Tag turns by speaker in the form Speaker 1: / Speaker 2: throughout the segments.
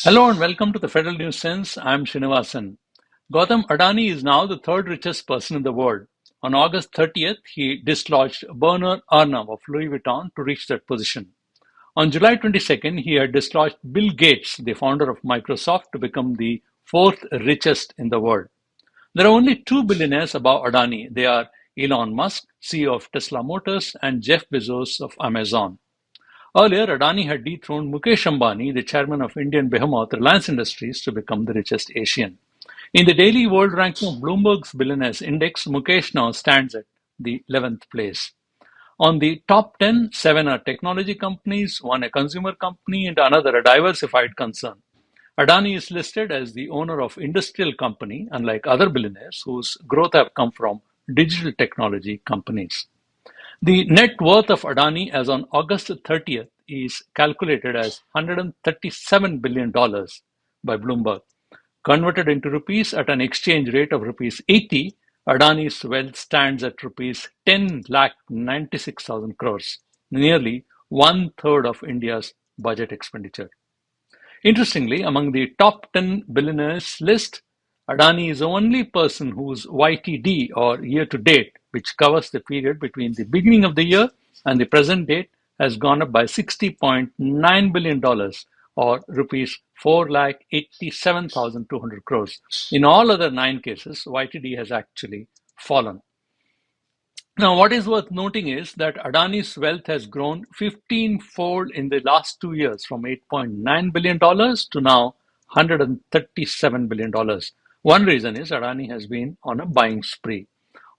Speaker 1: Hello and welcome to the Federal News Sense. I'm Srinivasan. Gautam Adani is now the third richest person in the world. On August 30th, he dislodged Bernar Arnav of Louis Vuitton to reach that position. On July 22nd, he had dislodged Bill Gates, the founder of Microsoft, to become the fourth richest in the world. There are only two billionaires above Adani. They are Elon Musk, CEO of Tesla Motors, and Jeff Bezos of Amazon. Earlier, Adani had dethroned Mukesh Ambani, the chairman of Indian behemoth Reliance Industries, to become the richest Asian. In the daily world ranking of Bloomberg's Billionaires Index, Mukesh now stands at the 11th place. On the top 10, seven are technology companies, one a consumer company, and another a diversified concern. Adani is listed as the owner of industrial company, unlike other billionaires whose growth have come from digital technology companies. The net worth of Adani as on August 30th is calculated as $137 billion by Bloomberg. Converted into rupees at an exchange rate of rupees 80, Adani's wealth stands at rupees 10 lakh 96,000 crores, nearly one third of India's budget expenditure. Interestingly, among the top 10 billionaires list, Adani is the only person whose YTD or year to date, which covers the period between the beginning of the year and the present date, has gone up by $60.9 billion or rupees 4 lakh 87,200 crores. In all other nine cases, YTD has actually fallen. Now, what is worth noting is that Adani's wealth has grown 15-fold in the last 2 years from $8.9 billion to now $137 billion. One reason is Adani has been on a buying spree.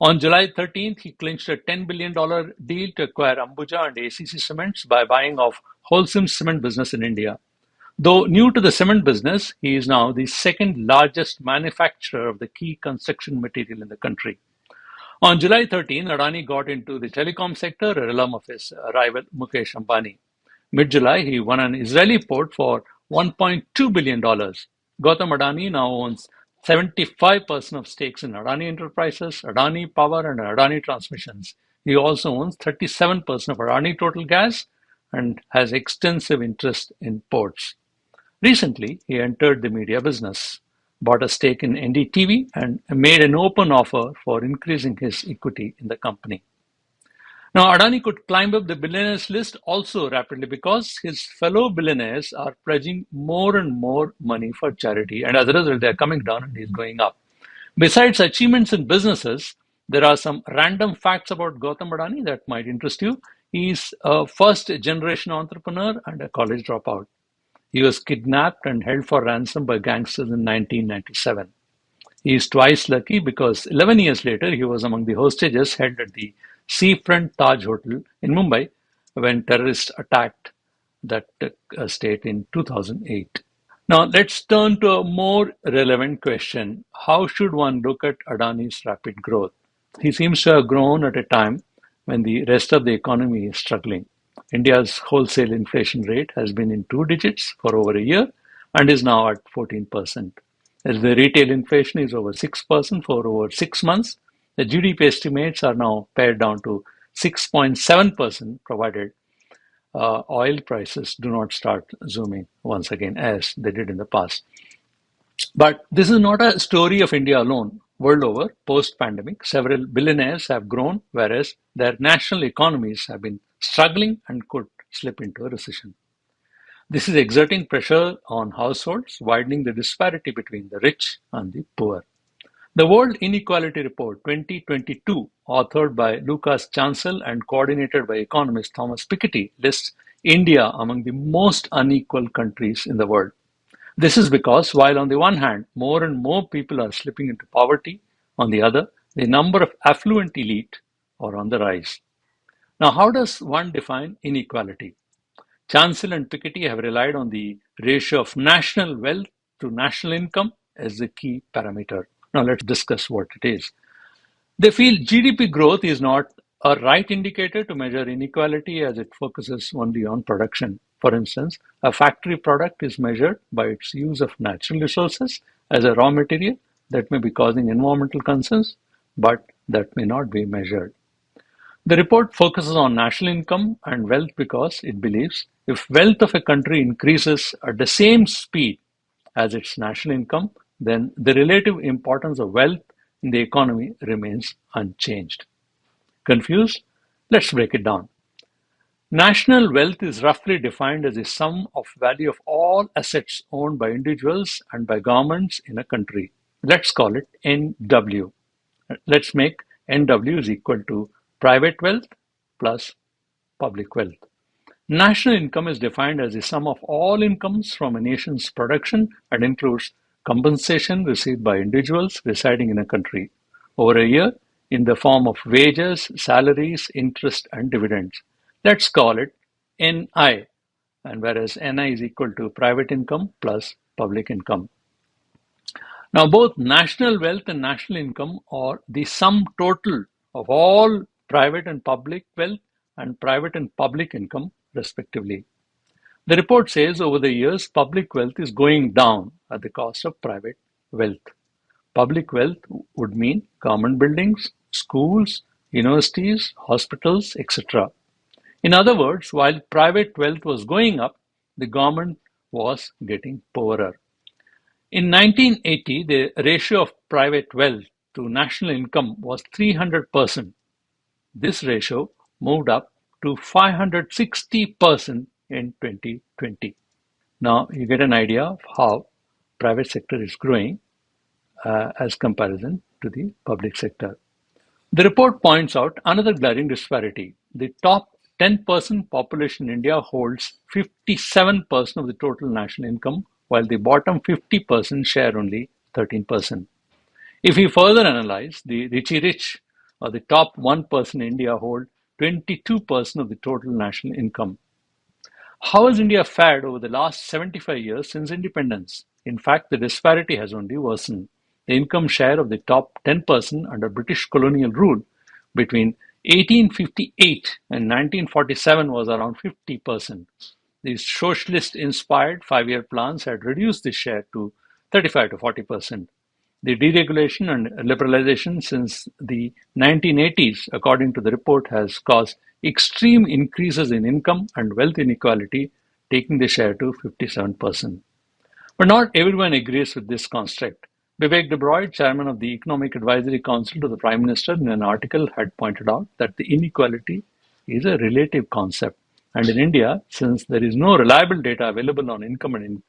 Speaker 1: On July 13th, he clinched a $10 billion deal to acquire Ambuja and ACC Cements by buying off Holcim's cement business in India. Though new to the cement business, he is now the second largest manufacturer of the key construction material in the country. On July 13, Adani got into the telecom sector, a realm of his rival Mukesh Ambani. Mid-July, he won an Israeli port for $1.2 billion. Gautam Adani now owns 75% of stakes in Adani Enterprises, Adani Power, and Adani Transmissions. He also owns 37% of Adani Total Gas and has extensive interest in ports. Recently, he entered the media business, bought a stake in NDTV, and made an open offer for increasing his equity in the company. Now, Adani could climb up the billionaires list also rapidly because his fellow billionaires are pledging more and more money for charity, and as a result, they're coming down and he's going up. Besides achievements in businesses, there are some random facts about Gautam Adani that might interest you. He's a first generation entrepreneur and a college dropout. He was kidnapped and held for ransom by gangsters in 1997. He is twice lucky because 11 years later he was among the hostages held at the Seafront Taj Hotel in Mumbai when terrorists attacked that state in 2008. Now let's turn to a more relevant question. How should one look at Adani's rapid growth? He seems to have grown at a time when the rest of the economy is struggling. India's wholesale inflation rate has been in two digits for over a year and is now at 14%. As the retail inflation is over 6% for over 6 months, the GDP estimates are now pared down to 6.7%, provided oil prices do not start zooming once again as they did in the past. But this is not a story of India alone. World over, post-pandemic, several billionaires have grown, whereas their national economies have been struggling and could slip into a recession. This is exerting pressure on households, widening the disparity between the rich and the poor. The World Inequality Report 2022, authored by Lucas Chancel and coordinated by economist Thomas Piketty, lists India among the most unequal countries in the world. This is because while on the one hand, more and more people are slipping into poverty, on the other, the number of affluent elite are on the rise. Now, how does one define inequality? Chancel and Piketty have relied on the ratio of national wealth to national income as the key parameter. Now, let's discuss what it is. They feel GDP growth is not a right indicator to measure inequality as it focuses only on production. For instance, a factory product is measured by its use of natural resources as a raw material that may be causing environmental concerns, but that may not be measured. The report focuses on national income and wealth because it believes if wealth of a country increases at the same speed as its national income, then the relative importance of wealth in the economy remains unchanged. Confused? Let's break it down. National wealth is roughly defined as the sum of value of all assets owned by individuals and by governments in a country. Let's call it NW. Let's make NW is equal to private wealth plus public wealth. National income is defined as the sum of all incomes from a nation's production and includes compensation received by individuals residing in a country over a year in the form of wages, salaries, interest, and dividends. Let's call it NI, and whereas NI is equal to private income plus public income. Now, both national wealth and national income are the sum total of all private and public wealth and private and public income, respectively. The report says over the years, public wealth is going down at the cost of private wealth. Public wealth would mean government buildings, schools, universities, hospitals, etc. In other words, while private wealth was going up, the government was getting poorer. In 1980, the ratio of private wealth to national income was 300%. This ratio moved up to 560% in 2020. Now you get an idea of how private sector is growing as comparison to the public sector. The report points out another glaring disparity. The top 10% population in India holds 57% of the total national income, while the bottom 50% share only 13%. If we further analyze, the richy rich, or the top 1% in India, hold 22% of the total national income. How has India fared over the last 75 years since independence? In fact, the disparity has only worsened. The income share of the top 10% under British colonial rule between 1858 and 1947 was around 50%. These socialist-inspired five-year plans had reduced this share to 35 to 40%. The deregulation and liberalization since the 1980s, according to the report, has caused extreme increases in income and wealth inequality, taking the share to 57%. But not everyone agrees with this construct. Vivek Debroyd, chairman of the Economic Advisory Council to the Prime Minister, in an article had pointed out that the inequality is a relative concept. And in India, since there is no reliable data available on income and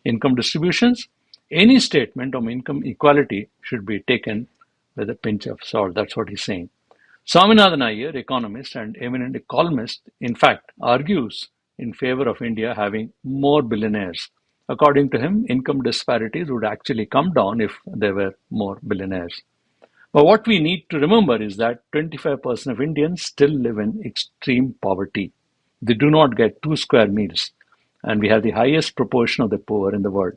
Speaker 1: income distributions, any statement on income equality should be taken with a pinch of salt. That's what he's saying. Swaminathan Iyer, economist and eminent columnist, in fact, argues in favor of India having more billionaires. According to him, income disparities would actually come down if there were more billionaires. But what we need to remember is that 25% of Indians still live in extreme poverty. They do not get 2 square meals, and we have the highest proportion of the poor in the world.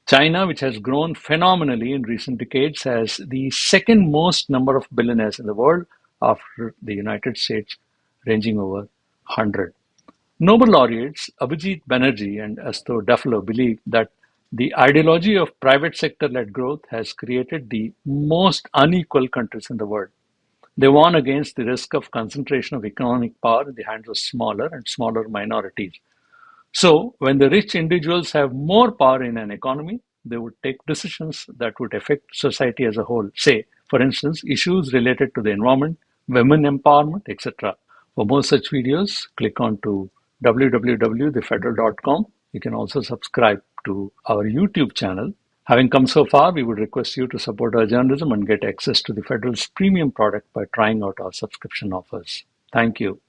Speaker 1: China, which has grown phenomenally in recent decades, has the second most number of billionaires in the world after the United States, ranging over 100. Nobel laureates Abhijit Banerjee and Asto Duffalo believe that the ideology of private sector-led growth has created the most unequal countries in the world. They warn against the risk of concentration of economic power in the hands of smaller and smaller minorities. So, when the rich individuals have more power in an economy, they would take decisions that would affect society as a whole. Say, for instance, issues related to the environment, women empowerment, etc. For more such videos, click on to www.thefederal.com. You can also subscribe to our YouTube channel. Having come so far, we would request you to support our journalism and get access to the Federal's premium product by trying out our subscription offers. Thank you.